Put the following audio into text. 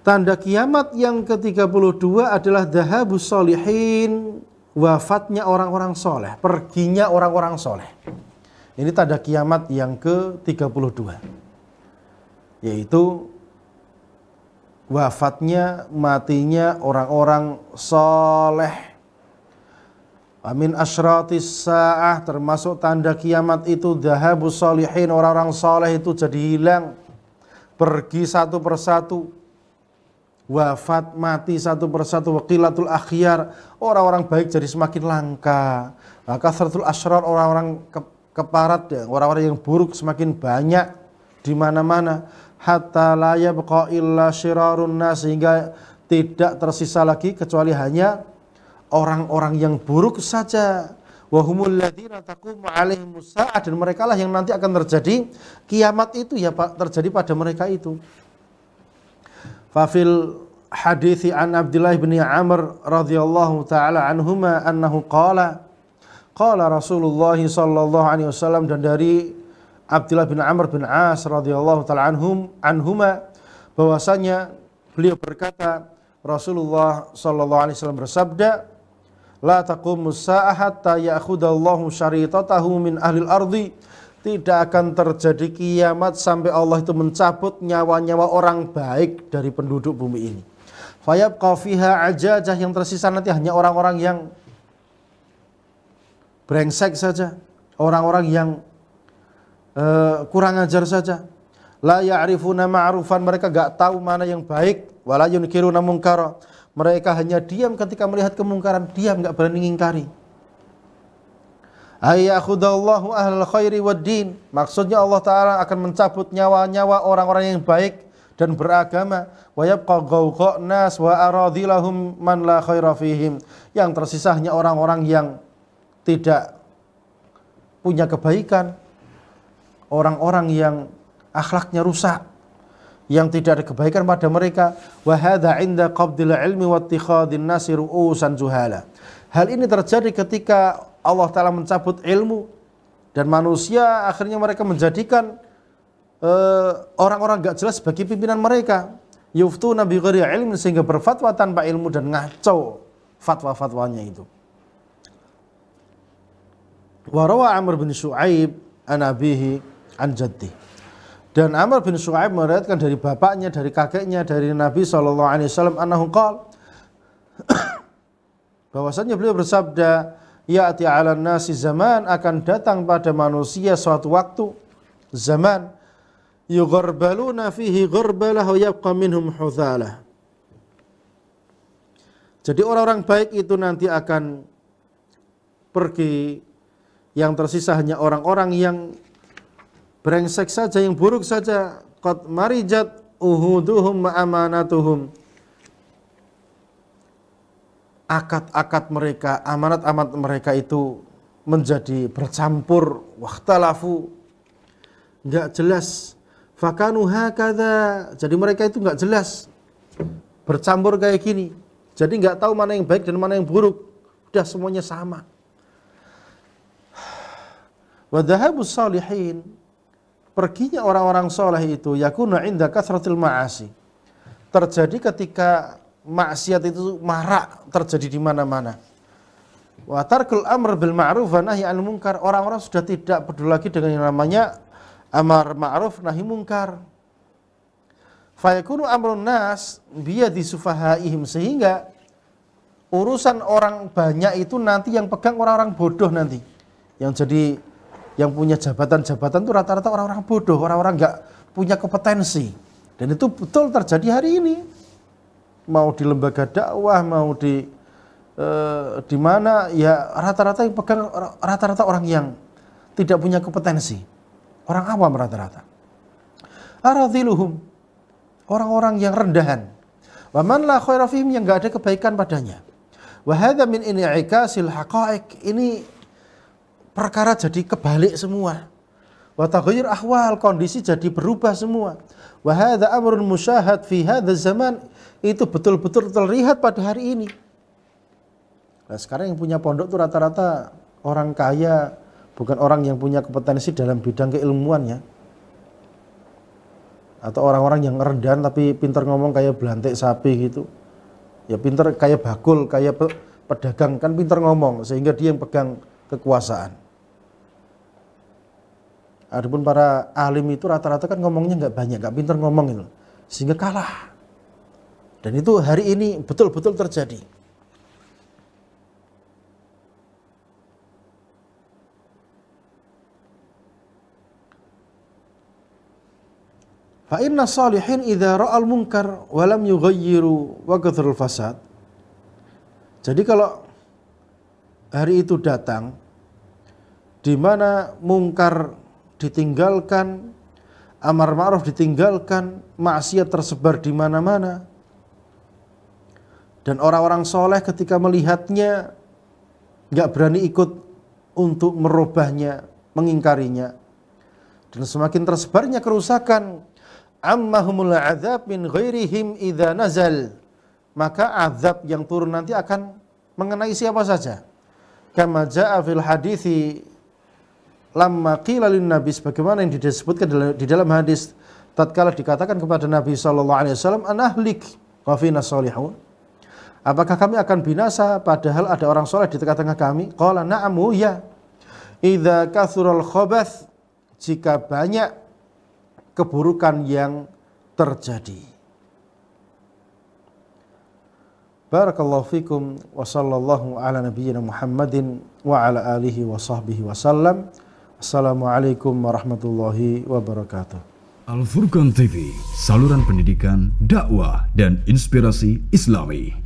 Tanda kiamat yang ke-32 adalah dhahabus sholihin, wafatnya orang-orang soleh, perginya orang-orang soleh. Ini tanda kiamat yang ke-32, yaitu wafatnya, matinya orang-orang soleh. Amin asyratis sa'ah, termasuk tanda kiamat itu dhahabus sholihin, orang-orang soleh itu jadi hilang, pergi satu persatu, wafat mati satu persatu. Waqilatul akhyar, orang-orang baik jadi semakin langka. Kathratul asyrar, orang-orang keparat, orang-orang yang buruk semakin banyak di mana-mana. Hatta la yabqa illa syirarun nas, sehingga tidak tersisa lagi kecuali hanya orang-orang yang buruk saja. Wa humul ladzina taqumu alaihimus saa'ah, dan mereka lah yang nanti akan terjadi kiamat itu ya Pak, terjadi pada mereka itu. Fafil hadithi an Abdullah bin Amr radhiyallahu taala anhuma annahu qala Rasulullah sallallahu alaihi wasallam, dan dari Abdullah bin Amr bin As radhiyallahu taala anhuma bahwasanya beliau berkata, Rasulullah sallallahu alaihi wasallam bersabda, la taqumus saa'ah hatta ya'khudallahu syaritatahu min ahlil ardi, tidak akan terjadi kiamat sampai Allah itu mencabut nyawa-nyawa orang baik dari penduduk bumi ini. Fayabqa fiha ajajah, yang tersisa nanti hanya orang-orang yang brengsek saja, orang-orang yang kurang ajar saja. La ya'rifuna ma'rufan, mereka enggak tahu mana yang baik. Wala yunkiruna munkara, mereka hanya diam ketika melihat kemungkaran, diam, enggak berani ngingkari. Ayyakhudallahu ahlal khairi wad din, maksudnya Allah Ta'ala akan mencabut nyawa-nyawa orang-orang yang baik dan beragama. Wa yabqa ghawqa nas wa aradilahum man la khaira fihim, yang tersisa hanya orang-orang yang tidak punya kebaikan, orang-orang yang akhlaknya rusak, yang tidak ada kebaikan pada mereka. Wa hadza 'inda qabdil ilmi wa ittikhadin nasi ru'usan juhala, hal ini terjadi ketika Allah Ta'ala mencabut ilmu dan manusia akhirnya mereka menjadikan orang-orang gak jelas sebagai pimpinan mereka. Yuftuna bi ghairi ilmin, sehingga berfatwa tanpa ilmu dan ngaco fatwa-fatwanya itu. Wa rawa Amr bin Syu'aib an abihi an jaddi, dan Amr bin Syu'aib meriwayatkan dari bapaknya, dari kakeknya, dari Nabi SAW annahu qala, bahwasanya beliau bersabda, ya'ti 'alan nasi zaman, akan datang pada manusia suatu waktu, zaman, yugharbaluna fihi gharbalah wa yabqa minhum hudhalah. Jadi orang-orang baik itu nanti akan pergi, yang tersisa hanya orang-orang yang brengsek saja, yang buruk saja. Qad marijat uhuduhum wa amanatuhum, akad-akad mereka, amanat-amanat mereka itu menjadi bercampur. Wakhtalafu, enggak jelas. Fakanu hakadha, jadi mereka itu enggak jelas, bercampur kayak gini. Jadi enggak tahu mana yang baik dan mana yang buruk, udah semuanya sama. Wa dhahabus sholihin, perginya orang-orang soleh itu, yakunu 'inda kathratil ma'asi, terjadi ketika maksiat itu marak, terjadi di mana-mana. Wa tarkul amr bil ma'ruf wa nahi 'anil munkar, orang-orang sudah tidak peduli lagi dengan yang namanya amar ma'ruf nahi munkar. Fa yakunu amrun nas biyadi sufahaihim, sehingga urusan orang banyak itu nanti yang pegang orang-orang bodoh nanti. Yang jadi, yang punya jabatan-jabatan itu rata-rata orang-orang bodoh, orang-orang enggak punya kompetensi. Dan itu betul terjadi hari ini. Mau di lembaga dakwah, mau di mana, ya rata-rata yang pegang rata-rata orang yang tidak punya kompetensi, orang awam rata-rata. Aradhiluhum, orang-orang yang rendahan. Wa man la khaira fihim, yang enggak ada kebaikan padanya. Wa hadza min in'ikasil haqa'iq, ini perkara jadi kebalik semua. Wa taghayyur ahwal, kondisi jadi berubah semua. Wa hadza amrun musyahad fi hadzal zaman, itu betul-betul terlihat pada hari ini. Nah, sekarang yang punya pondok itu rata-rata orang kaya, bukan orang yang punya kompetensi dalam bidang keilmuan ya. Atau orang-orang yang rendahan tapi pintar ngomong kayak belantik sapi gitu. Ya pintar kayak bakul, kayak pedagang, kan pintar ngomong sehingga dia yang pegang kekuasaan. Adapun para alim itu rata-rata kan ngomongnya nggak banyak, nggak pintar ngomong itu, sehingga kalah. Dan itu hari ini betul-betul terjadi. Fa inna salihin idza ra'al munkar wa lam yughayyiru wa kathrul fasad. Jadi kalau hari itu datang di mana mungkar ditinggalkan, amar ma'ruf ditinggalkan, maksiat tersebar di mana-mana, dan orang-orang soleh ketika melihatnya nggak berani ikut untuk merubahnya, mengingkarinya, dan semakin tersebarnya kerusakan, ammahumul adzab min ghairihim idza nazal, maka azab yang turun nanti akan mengenai siapa saja. Kama jaa fil hadithi lamma qila lin nabi, sebagaimana yang disebutkan di dalam hadis tatkala dikatakan kepada Nabi sallallahu alaihi wasallam, anahlik wa fina salihun, apakah kami akan binasa padahal ada orang soleh di tengah-tengah kami? Qala na'amu ya, idza kathural khabath, jika banyak keburukan yang terjadi. Barakallahu fikum wa sallallahu ala nabiyyina Muhammadin wa ala alihi wa sahbihi wasallam. Assalamualaikum warahmatullahi wabarakatuh. Al Furqan TV, saluran pendidikan, dakwah dan inspirasi Islami.